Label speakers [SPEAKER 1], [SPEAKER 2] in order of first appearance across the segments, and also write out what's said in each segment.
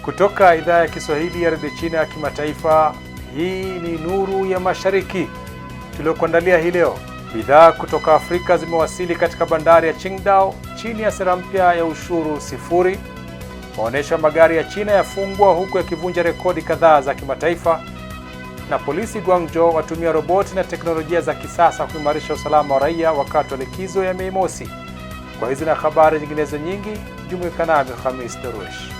[SPEAKER 1] Kutoka idhaa ya Kiswahili ya Radio China ya Kimataifa, hii ni Nuru ya Mashariki. Tuliokuandalia hii leo, bidhaa kutoka Afrika zimewasili katika bandari ya Qingdao chini ya sera mpya ya ushuru sifuri. Maonesho magari ya China yafungwa huku yakivunja rekodi kadhaa za kimataifa. Na polisi Guangzhou watumia roboti na teknolojia za kisasa kuimarisha usalama wa raia wakati wa likizo ya Mei Mosi. Kwa hizi na habari nyinginezo nyingi, jumuika nami Khamis Daruesh.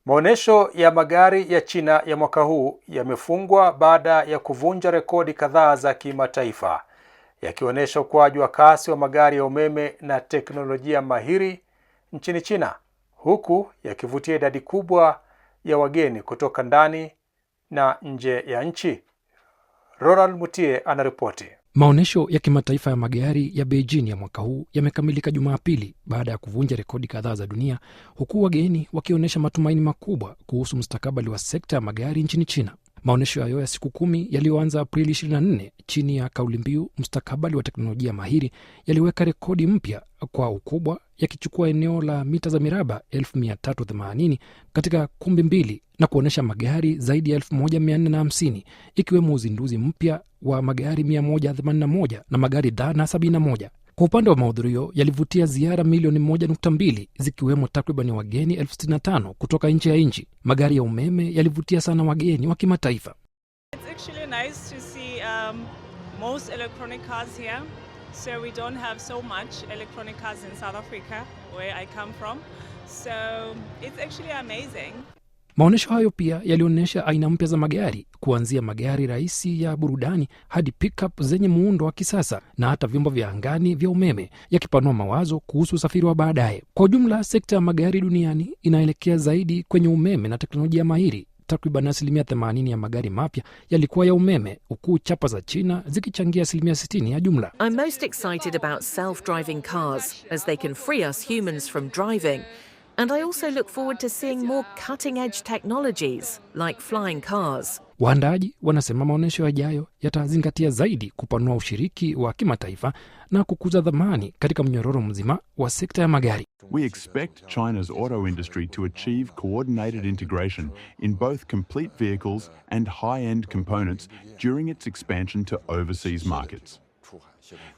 [SPEAKER 1] Maonesho ya magari ya China ya mwaka huu yamefungwa baada ya kuvunja rekodi kadhaa za kimataifa, yakionyesha ukuaji wa kasi wa magari ya umeme na teknolojia mahiri nchini China, huku yakivutia idadi kubwa ya wageni kutoka ndani na nje ya nchi. Ronald Mutie anaripoti.
[SPEAKER 2] Maonesho ya kimataifa ya magari ya Beijing ya mwaka huu yamekamilika Jumapili baada ya kuvunja rekodi kadhaa za dunia, huku wageni wakionyesha matumaini makubwa kuhusu mustakabali wa sekta ya magari nchini China. Maonesho hayo ya siku 10 yaliyoanza Aprili 24 chini ya kauli mbiu mustakabali wa teknolojia mahiri yaliweka rekodi mpya kwa ukubwa, yakichukua eneo la mita za miraba 1380 katika kumbi mbili na kuonesha magari zaidi ya 1450, ikiwemo uzinduzi mpya wa magari 181 na magari dhana 71. Kwa upande wa mahudhurio, yalivutia ziara milioni 1.2 zikiwemo takriban wageni 65 kutoka nje ya nchi. Magari ya umeme yalivutia sana wageni wa kimataifa.
[SPEAKER 3] It's actually nice to see most electronic cars here. So we don't have so much electronic cars in South Africa where I come from. So it's actually amazing.
[SPEAKER 2] Maonesho hayo pia yalionyesha aina mpya za magari, kuanzia magari rahisi ya burudani hadi pickup zenye muundo wa kisasa na hata vyombo vya angani vya umeme, yakipanua mawazo kuhusu usafiri wa baadaye. Kwa ujumla, sekta ya magari duniani inaelekea zaidi kwenye umeme na teknolojia mahiri. Takriban 80% ya magari mapya yalikuwa ya umeme, huku chapa za China zikichangia 60% ya jumla.
[SPEAKER 4] I'm most excited about self-driving cars as they can free us humans from driving. And I also look forward to seeing more cutting-edge technologies like flying cars.
[SPEAKER 2] Waandaaji wanasema maonesho yajayo yatazingatia zaidi kupanua ushiriki wa kimataifa na kukuza dhamani katika mnyororo mzima wa sekta ya magari.
[SPEAKER 5] We expect China's auto industry to achieve coordinated integration in both complete vehicles and high-end components during its expansion to overseas markets.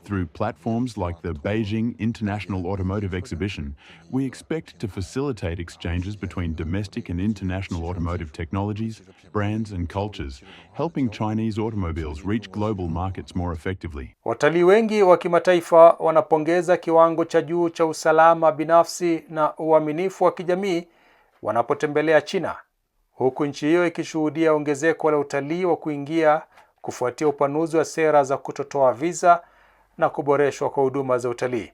[SPEAKER 5] Through platforms like the Beijing International Automotive Exhibition, we expect to facilitate exchanges between domestic and international automotive technologies, brands and cultures, helping Chinese automobiles reach global markets more effectively.
[SPEAKER 1] Watalii wengi wa kimataifa wanapongeza kiwango cha juu cha usalama binafsi na uaminifu wa kijamii wanapotembelea China, huku nchi hiyo ikishuhudia ongezeko la utalii wa kuingia kufuatia upanuzi wa sera za kutotoa visa na kuboreshwa kwa huduma za utalii.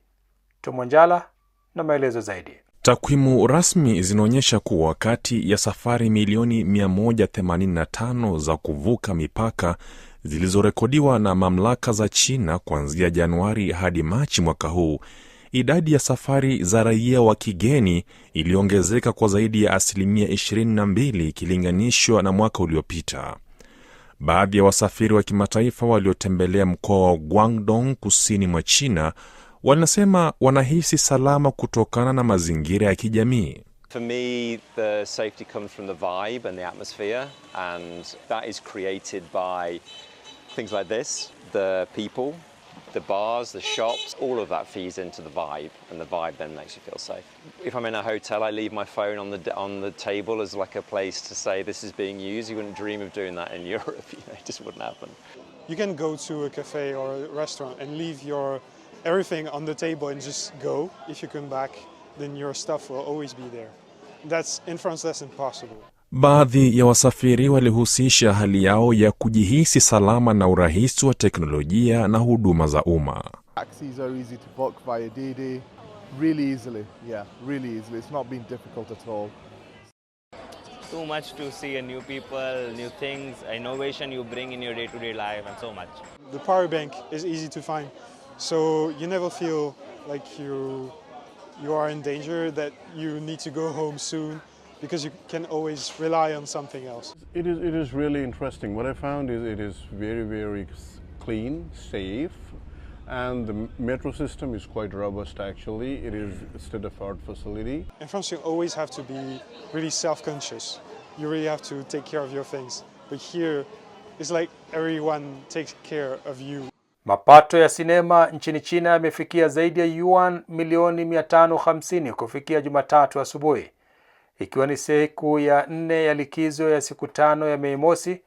[SPEAKER 1] Tumonjala na maelezo zaidi.
[SPEAKER 6] Takwimu rasmi zinaonyesha kuwa kati ya safari milioni 185 za kuvuka mipaka zilizorekodiwa na mamlaka za China kuanzia Januari hadi Machi mwaka huu, idadi ya safari za raia wa kigeni iliongezeka kwa zaidi ya 22% ikilinganishwa na mwaka uliopita. Baadhi ya wasafiri wa kimataifa waliotembelea mkoa wa Guangdong kusini mwa China wanasema wanahisi salama kutokana na mazingira ya kijamii.
[SPEAKER 7] For me, the safety comes from the vibe and the atmosphere, and that is created by things like this, the people, the bars, the shops, all of that feeds into the vibe, and the vibe then makes you feel safe. If I'm in a hotel, I leave my phone on the table as like a place to say this is being used. You wouldn't dream of doing that in Europe, it just wouldn't happen.
[SPEAKER 8] You can go to a cafe or a restaurant and leave your everything on the table and just go. If you come back, then your stuff will always be there. In France, that's impossible.
[SPEAKER 6] Baadhi ya wasafiri walihusisha hali yao ya kujihisi salama na urahisi wa teknolojia na huduma za umma.
[SPEAKER 9] Taxis are easy to book via DD, really easily. Yeah, really easily. It's not been difficult at all.
[SPEAKER 10] Too much to see new people, new things, innovation you bring in your day-to-day life, and so much.
[SPEAKER 8] The power bank is easy to find, so you never feel like you are in danger, that you need to go home soon. because you can always rely on something else.
[SPEAKER 11] It is really interesting. What I found is it is very, very clean, safe, and the metro system is quite robust actually. It is a state-of-the-art facility.
[SPEAKER 8] In France, you always have to be really self-conscious. You really have to take care of your things. But here, it's like everyone takes care of you.
[SPEAKER 1] Mapato ya sinema nchini China yamefikia zaidi ya yuan milioni 550 kufikia Jumatatu asubuhi, ikiwa ni siku ya 4 ya likizo ya siku 5 ya Mei Mosi,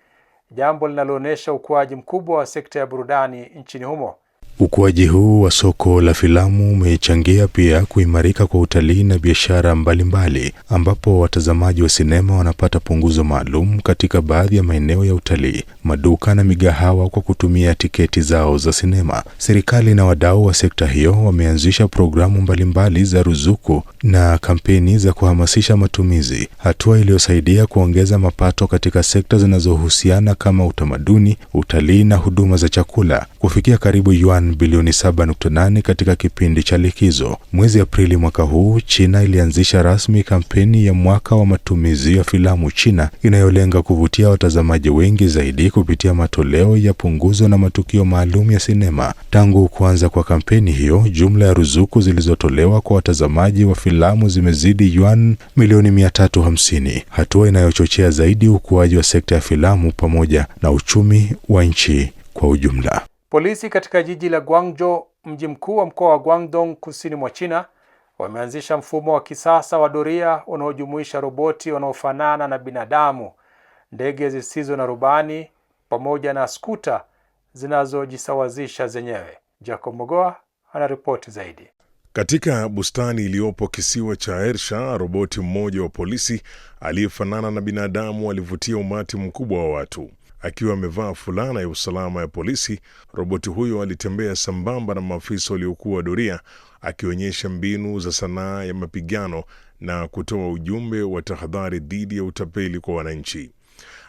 [SPEAKER 1] jambo linaloonyesha ukuaji mkubwa wa sekta ya burudani nchini humo.
[SPEAKER 12] Ukuaji huu wa soko la filamu umechangia pia kuimarika kwa utalii na biashara mbalimbali, ambapo watazamaji wa sinema wanapata punguzo maalum katika baadhi ya maeneo ya utalii, maduka na migahawa kwa kutumia tiketi zao za sinema. Serikali na wadau wa sekta hiyo wameanzisha programu mbalimbali za ruzuku na kampeni za kuhamasisha matumizi, hatua iliyosaidia kuongeza mapato katika sekta zinazohusiana kama utamaduni, utalii na huduma za chakula kufikia karibu yuan bilioni 7.8 katika kipindi cha likizo. Mwezi Aprili mwaka huu, China ilianzisha rasmi kampeni ya mwaka wa matumizi ya filamu China inayolenga kuvutia watazamaji wengi zaidi kupitia matoleo ya punguzo na matukio maalum ya sinema. Tangu kuanza kwa kampeni hiyo, jumla ya ruzuku zilizotolewa kwa watazamaji wa filamu zimezidi yuan milioni 350, hatua inayochochea zaidi ukuaji wa sekta ya filamu pamoja na uchumi wa nchi kwa ujumla.
[SPEAKER 1] Polisi katika jiji la Guangzhou, mji mkuu wa mkoa wa Guangdong kusini mwa China, wameanzisha mfumo wa kisasa wa doria unaojumuisha roboti wanaofanana na binadamu, ndege zisizo na rubani pamoja na skuta zinazojisawazisha zenyewe. Jacob Mogoa anaripoti zaidi.
[SPEAKER 13] Katika bustani iliyopo kisiwa cha Ersha, roboti mmoja wa polisi aliyefanana na binadamu alivutia umati mkubwa wa watu. Akiwa amevaa fulana ya usalama ya polisi, roboti huyo alitembea sambamba na maafisa waliokuwa doria, akionyesha mbinu za sanaa ya mapigano na kutoa ujumbe wa tahadhari dhidi ya utapeli kwa wananchi.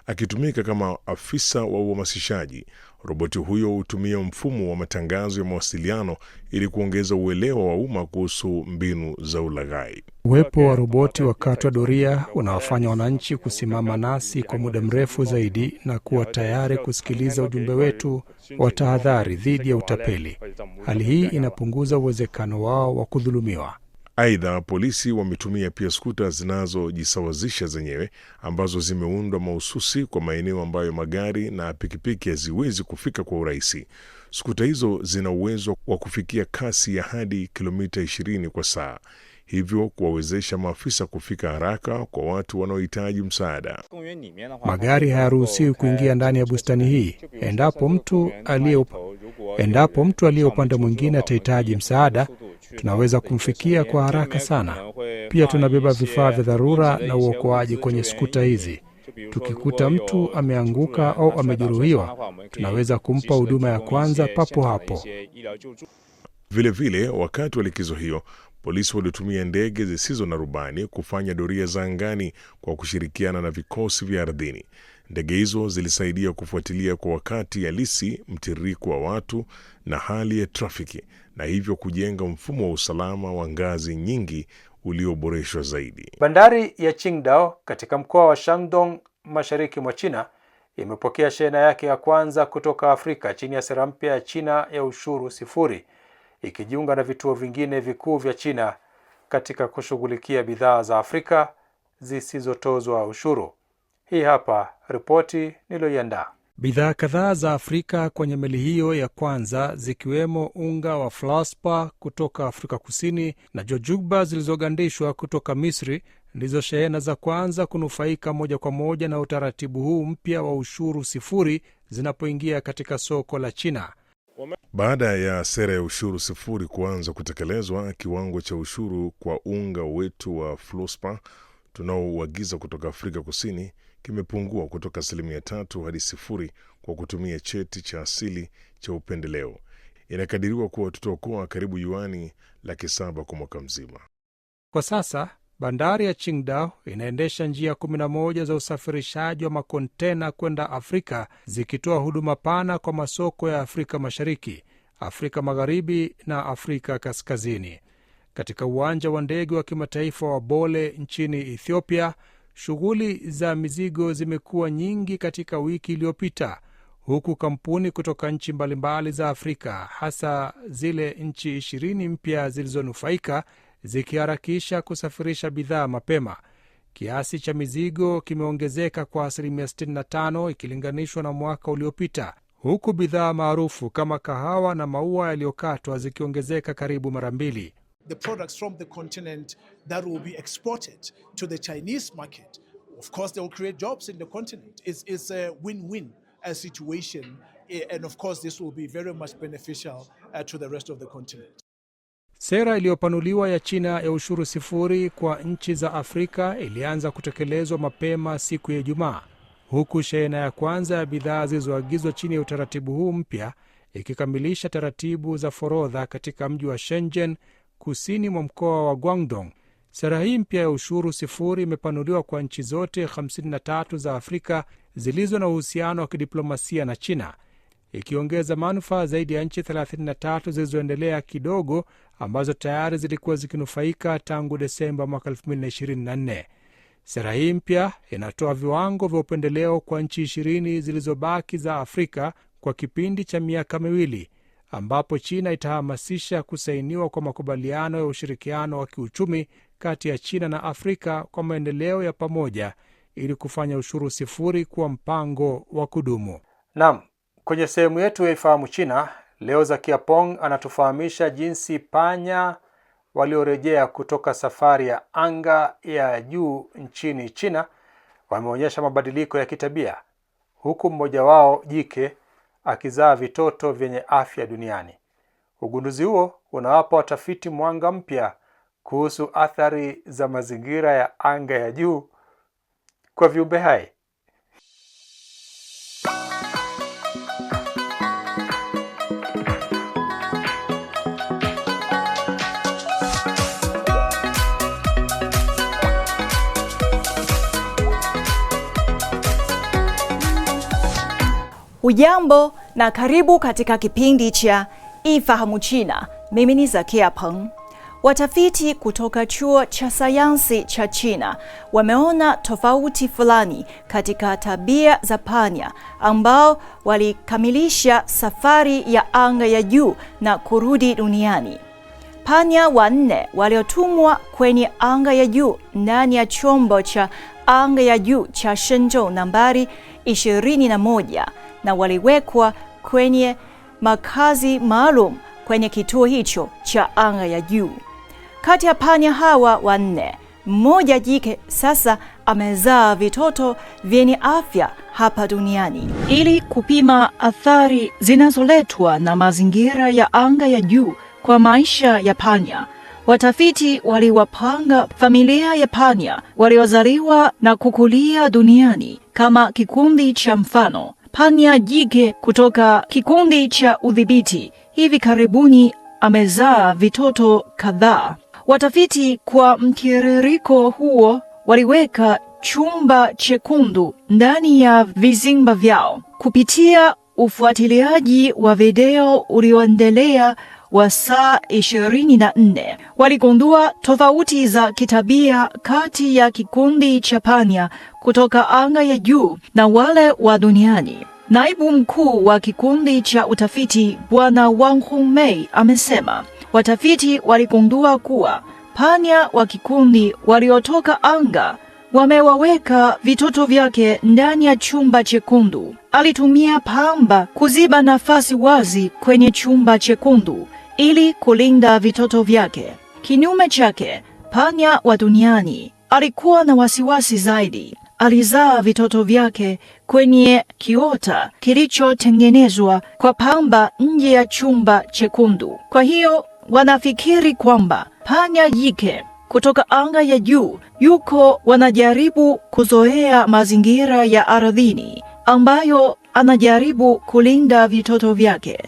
[SPEAKER 13] Akitumika kama afisa wa uhamasishaji, roboti huyo hutumia mfumo wa matangazo ya mawasiliano ili kuongeza uelewa wa umma kuhusu mbinu za ulaghai.
[SPEAKER 2] Uwepo wa roboti wakati wa doria unawafanya wananchi kusimama nasi kwa muda mrefu zaidi na kuwa tayari kusikiliza ujumbe wetu wa tahadhari dhidi ya utapeli. Hali hii inapunguza uwezekano wao wa kudhulumiwa.
[SPEAKER 13] Aidha, polisi wametumia pia skuta zinazojisawazisha zenyewe ambazo zimeundwa mahususi kwa maeneo ambayo magari na pikipiki haziwezi kufika kwa urahisi. Skuta hizo zina uwezo wa kufikia kasi ya hadi kilomita 20 kwa saa, hivyo kuwawezesha maafisa kufika haraka kwa watu wanaohitaji msaada.
[SPEAKER 2] Magari hayaruhusiwi kuingia ndani ya bustani hii. Endapo mtu aliye upande mwingine atahitaji msaada, tunaweza kumfikia kwa haraka sana. Pia tunabeba vifaa vya dharura na uokoaji kwenye skuta hizi. Tukikuta mtu ameanguka au amejeruhiwa, tunaweza kumpa huduma ya kwanza papo hapo.
[SPEAKER 13] Vile wakati wa likizo hiyo, polisi walitumia ndege zisizo na rubani kufanya doria za angani kwa kushirikiana na vikosi vya ardhini. Ndege hizo zilisaidia kufuatilia kwa wakati halisi mtiririko wa watu na hali ya trafiki, na hivyo kujenga mfumo wa usalama wa ngazi nyingi ulioboreshwa zaidi.
[SPEAKER 1] Bandari ya Qingdao katika mkoa wa Shandong mashariki mwa China imepokea shehena yake ya kwanza kutoka Afrika chini ya sera mpya ya China ya ushuru sifuri, ikijiunga na vituo vingine vikuu vya China katika kushughulikia bidhaa za Afrika zisizotozwa ushuru. Hii hapa ripoti niliyoiandaa.
[SPEAKER 2] Bidhaa kadhaa za Afrika kwenye meli hiyo ya kwanza, zikiwemo unga wa flaspa kutoka Afrika Kusini na jojugba zilizogandishwa kutoka Misri, ndizo shehena za kwanza kunufaika moja kwa moja na utaratibu huu mpya wa ushuru sifuri zinapoingia katika soko la China.
[SPEAKER 13] Baada ya sera ya ushuru sifuri kuanza kutekelezwa, kiwango cha ushuru kwa unga wetu wa flaspa tunaouagiza kutoka Afrika Kusini kimepungua kutoka 3% hadi 0% kwa kutumia cheti cha asili cha upendeleo. Inakadiriwa kuwa tutaokoa karibu yuani 700,000 kwa mwaka mzima.
[SPEAKER 2] Kwa sasa, bandari ya Qingdao inaendesha njia 11 za usafirishaji wa makontena kwenda Afrika, zikitoa huduma pana kwa masoko ya Afrika Mashariki, Afrika Magharibi na Afrika Kaskazini. Katika uwanja wa ndege wa kimataifa wa Bole nchini Ethiopia,
[SPEAKER 1] shughuli za mizigo zimekuwa nyingi katika wiki iliyopita, huku kampuni kutoka nchi mbalimbali za Afrika, hasa zile nchi 20 mpya zilizonufaika, zikiharakisha kusafirisha bidhaa mapema. Kiasi cha mizigo kimeongezeka kwa 65% ikilinganishwa na mwaka uliopita, huku bidhaa maarufu kama kahawa na maua yaliyokatwa zikiongezeka karibu mara mbili.
[SPEAKER 14] The products from the continent that will be exported to the Chinese market, of course they will create jobs in the continent. It's a win-win situation, and of course this will be very much beneficial to the rest of the continent.
[SPEAKER 1] Sera iliyopanuliwa ya China ya ushuru sifuri kwa nchi za Afrika ilianza kutekelezwa mapema siku ya Ijumaa, huku shehena ya kwanza ya bidhaa zilizoagizwa chini ya utaratibu huu mpya ikikamilisha taratibu za forodha katika mji wa Shenzhen, kusini mwa mkoa wa Guangdong. Sera hii mpya ya ushuru sifuri imepanuliwa kwa nchi zote 53 za Afrika zilizo na uhusiano wa kidiplomasia na China, ikiongeza manufaa zaidi ya nchi 33 zilizoendelea kidogo ambazo tayari zilikuwa zikinufaika tangu Desemba mwaka 2024. Sera hii mpya inatoa viwango vya upendeleo kwa nchi 20 zilizobaki za Afrika kwa kipindi cha miaka miwili, ambapo China itahamasisha kusainiwa kwa makubaliano ya ushirikiano wa kiuchumi kati ya China na Afrika kwa maendeleo ya pamoja ili kufanya ushuru sifuri kuwa mpango wa kudumu. Naam, kwenye sehemu yetu ya Ifahamu China, leo Zakia Pong anatufahamisha jinsi panya waliorejea kutoka safari ya anga ya juu nchini China wameonyesha mabadiliko ya kitabia, huku mmoja wao jike akizaa vitoto vyenye afya duniani. Ugunduzi huo unawapa watafiti mwanga mpya kuhusu athari za mazingira ya anga ya juu kwa viumbe hai.
[SPEAKER 15] Hujambo na karibu katika kipindi cha Ifahamu China. Mimi ni Zakia Peng. Watafiti kutoka chuo cha sayansi cha China wameona tofauti fulani katika tabia za panya ambao walikamilisha safari ya anga ya juu na kurudi duniani. Panya 4 waliotumwa kwenye anga ya juu ndani ya chombo cha anga ya juu cha Shenzhou nambari 21 na waliwekwa kwenye makazi maalum kwenye kituo hicho cha anga ya juu. Kati ya panya hawa 4, mmoja jike sasa amezaa vitoto vyenye afya hapa duniani. Ili kupima athari zinazoletwa na mazingira ya anga ya juu kwa maisha ya panya, watafiti waliwapanga familia ya panya waliozaliwa na kukulia duniani kama kikundi cha mfano. Panya jike kutoka kikundi cha udhibiti hivi karibuni amezaa vitoto kadhaa. Watafiti kwa mtiririko huo waliweka chumba chekundu ndani ya vizimba vyao. Kupitia ufuatiliaji wa video ulioendelea wa saa 24, waligundua tofauti za kitabia kati ya kikundi cha panya kutoka anga ya juu na wale wa duniani. Naibu mkuu wa kikundi cha utafiti Bwana Wang Hongmei amesema watafiti waligundua kuwa panya wa kikundi waliotoka anga wamewaweka vitoto vyake ndani ya chumba chekundu. Alitumia pamba kuziba nafasi wazi kwenye chumba chekundu ili kulinda vitoto vyake. Kinyume chake, panya wa duniani alikuwa na wasiwasi zaidi. Alizaa vitoto vyake kwenye kiota kilichotengenezwa kwa pamba nje ya chumba chekundu. Kwa hiyo wanafikiri kwamba panya jike kutoka anga ya juu yuko wanajaribu kuzoea mazingira ya ardhini ambayo anajaribu kulinda vitoto vyake.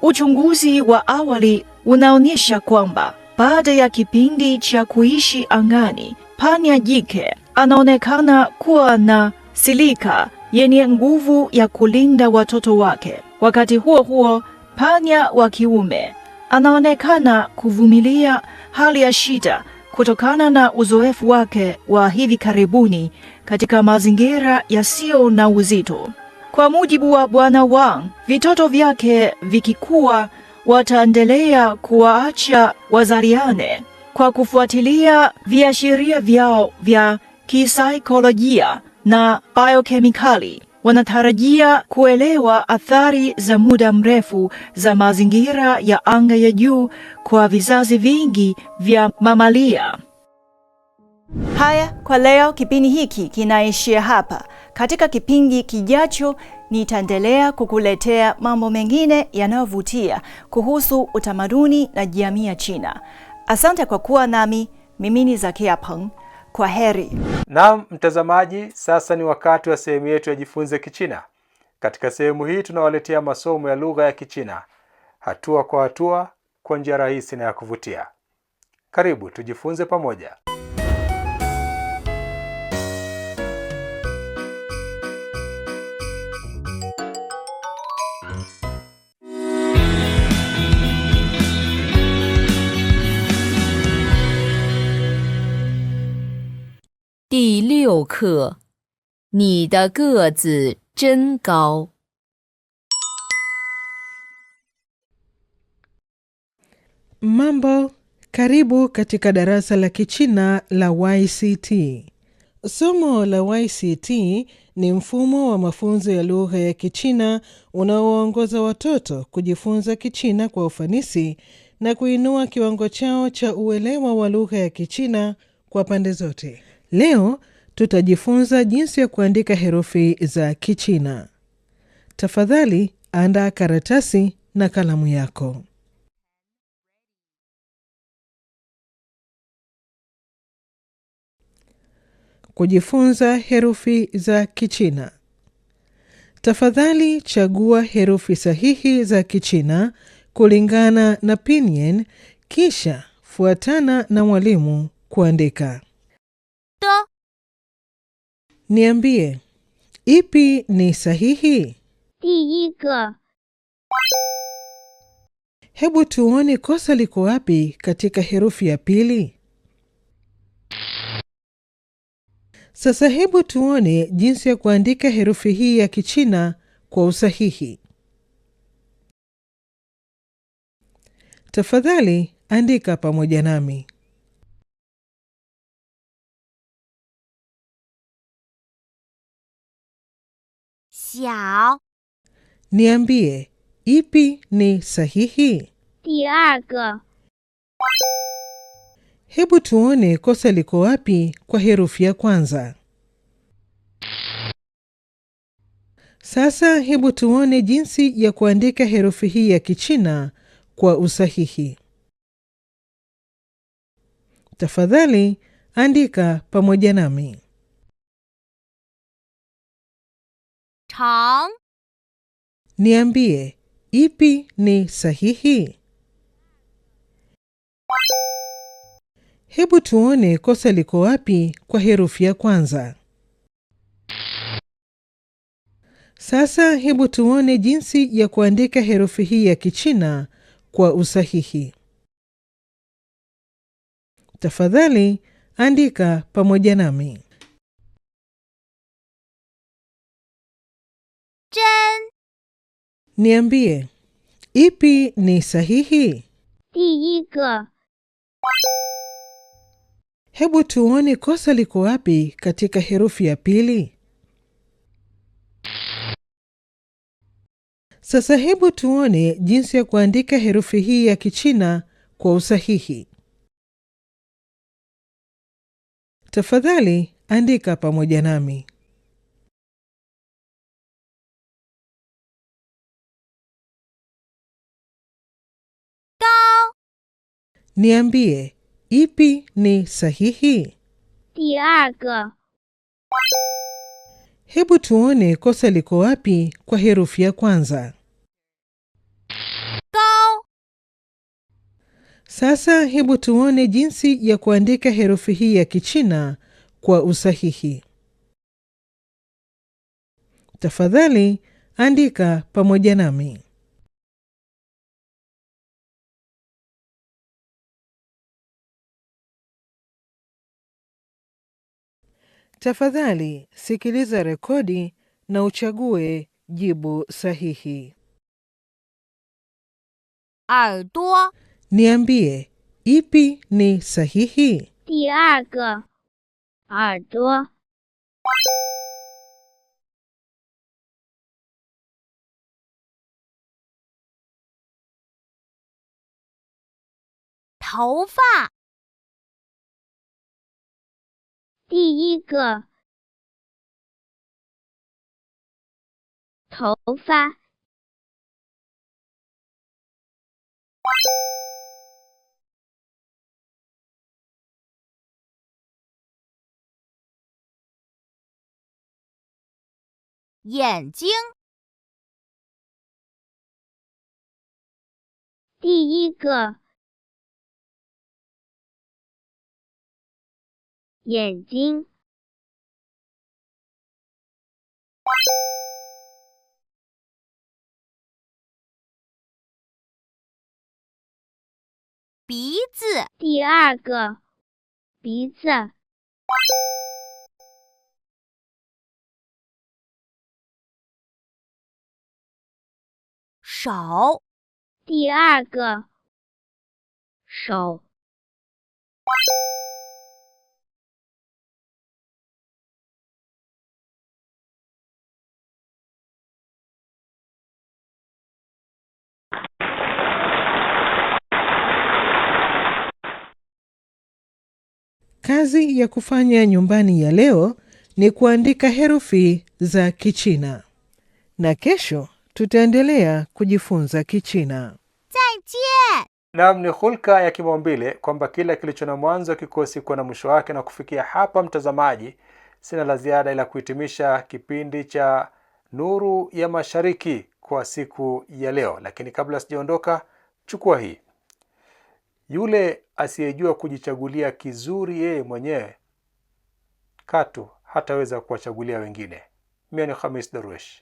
[SPEAKER 15] Uchunguzi wa awali unaonyesha kwamba baada ya kipindi cha kuishi angani, panya jike anaonekana kuwa na silika yenye nguvu ya kulinda watoto wake. Wakati huo huo, panya wa kiume anaonekana kuvumilia hali ya shida kutokana na uzoefu wake wa hivi karibuni katika mazingira yasiyo na uzito. Kwa mujibu wa Bwana Wang, vitoto vyake vikikua wataendelea kuwaacha wazaliane kwa kufuatilia viashiria vyao vya kisaikolojia na biokemikali. Wanatarajia kuelewa athari za muda mrefu za mazingira ya anga ya juu kwa vizazi vingi vya mamalia. Haya, kwa leo kipindi hiki kinaishia hapa. Katika kipindi kijacho nitaendelea kukuletea mambo mengine yanayovutia kuhusu utamaduni na jamii ya China. Asante kwa kuwa nami. Mimi ni Zakia Peng. Kwa heri.
[SPEAKER 1] Naam mtazamaji, sasa ni wakati wa sehemu yetu ya Jifunze Kichina. Katika sehemu hii tunawaletea masomo ya lugha ya Kichina hatua kwa hatua kwa njia rahisi na ya kuvutia. Karibu tujifunze pamoja.
[SPEAKER 16] 第6课，你的个子真高。
[SPEAKER 17] Mambo, karibu katika darasa la Kichina la YCT. Somo la YCT ni mfumo wa mafunzo ya lugha ya Kichina unaoongoza watoto kujifunza Kichina kwa ufanisi na kuinua kiwango chao cha uelewa wa lugha ya Kichina kwa pande zote. Leo tutajifunza jinsi ya kuandika herufi za Kichina. Tafadhali andaa karatasi na kalamu yako. Kujifunza herufi za Kichina. Tafadhali chagua herufi sahihi za Kichina kulingana na pinyin, kisha fuatana na mwalimu kuandika. Niambie, ipi ni sahihi?
[SPEAKER 18] 第一个
[SPEAKER 17] Hebu tuone kosa liko wapi katika herufi ya pili. Sasa hebu tuone jinsi ya kuandika herufi hii ya Kichina kwa usahihi. Tafadhali andika pamoja nami.
[SPEAKER 18] Xiao.
[SPEAKER 17] Niambie, ipi ni sahihi?
[SPEAKER 18] 第二个
[SPEAKER 17] Hebu tuone kosa liko wapi kwa herufi ya kwanza. Sasa hebu tuone jinsi ya kuandika herufi hii ya Kichina kwa usahihi. Tafadhali andika pamoja nami.
[SPEAKER 18] 长
[SPEAKER 17] Niambie, ipi ni sahihi? Hebu tuone kosa liko wapi kwa herufi ya kwanza. Sasa hebu tuone jinsi ya kuandika herufi hii ya Kichina kwa usahihi. Tafadhali andika pamoja nami.
[SPEAKER 18] 真
[SPEAKER 17] Niambie, ipi ni sahihi?
[SPEAKER 18] 第一个
[SPEAKER 17] Hebu tuone kosa liko wapi katika herufi ya pili. Sasa hebu tuone jinsi ya kuandika herufi hii ya Kichina kwa usahihi. Tafadhali andika pamoja nami. Niambie, ipi ni sahihi?
[SPEAKER 18] 第二个
[SPEAKER 17] Hebu tuone kosa liko wapi kwa herufi ya kwanza. Sasa hebu tuone jinsi ya kuandika herufi hii ya Kichina kwa usahihi. Tafadhali andika pamoja nami. Tafadhali sikiliza rekodi na uchague jibu sahihi.
[SPEAKER 16] 耳朵
[SPEAKER 17] Niambie, ipi ni sahihi?
[SPEAKER 18] 第二个，耳朵。
[SPEAKER 16] 头发
[SPEAKER 18] 第一个，头发。
[SPEAKER 16] 眼睛
[SPEAKER 18] 第一个，眼睛。
[SPEAKER 16] 鼻子
[SPEAKER 18] 第二个，鼻子。
[SPEAKER 16] 手
[SPEAKER 18] 第二个，手。
[SPEAKER 17] Kazi ya kufanya nyumbani ya leo ni kuandika herufi za Kichina. Na kesho tutaendelea kujifunza Kichina.
[SPEAKER 16] 再见
[SPEAKER 1] Naam, ni hulka ya kimaumbile kwamba kila kilicho na mwanzo kikosi kuwa na mwisho wake, na kufikia hapa mtazamaji, sina la ziada ila kuhitimisha kipindi cha Nuru ya Mashariki kwa siku ya leo. Lakini kabla sijaondoka, chukua hii. Yule asiyejua kujichagulia kizuri yeye mwenyewe, katu hataweza kuwachagulia wengine. Mimi ni Khamis Darwish.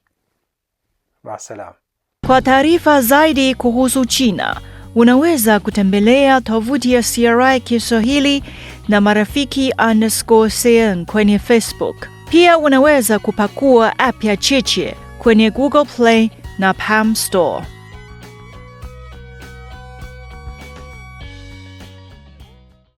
[SPEAKER 1] Maasalam.
[SPEAKER 15] Kwa taarifa zaidi kuhusu China, unaweza kutembelea tovuti ya CRI Kiswahili na marafiki_CN kwenye Facebook. Pia unaweza kupakua app ya Cheche kwenye Google Play na Palm Store.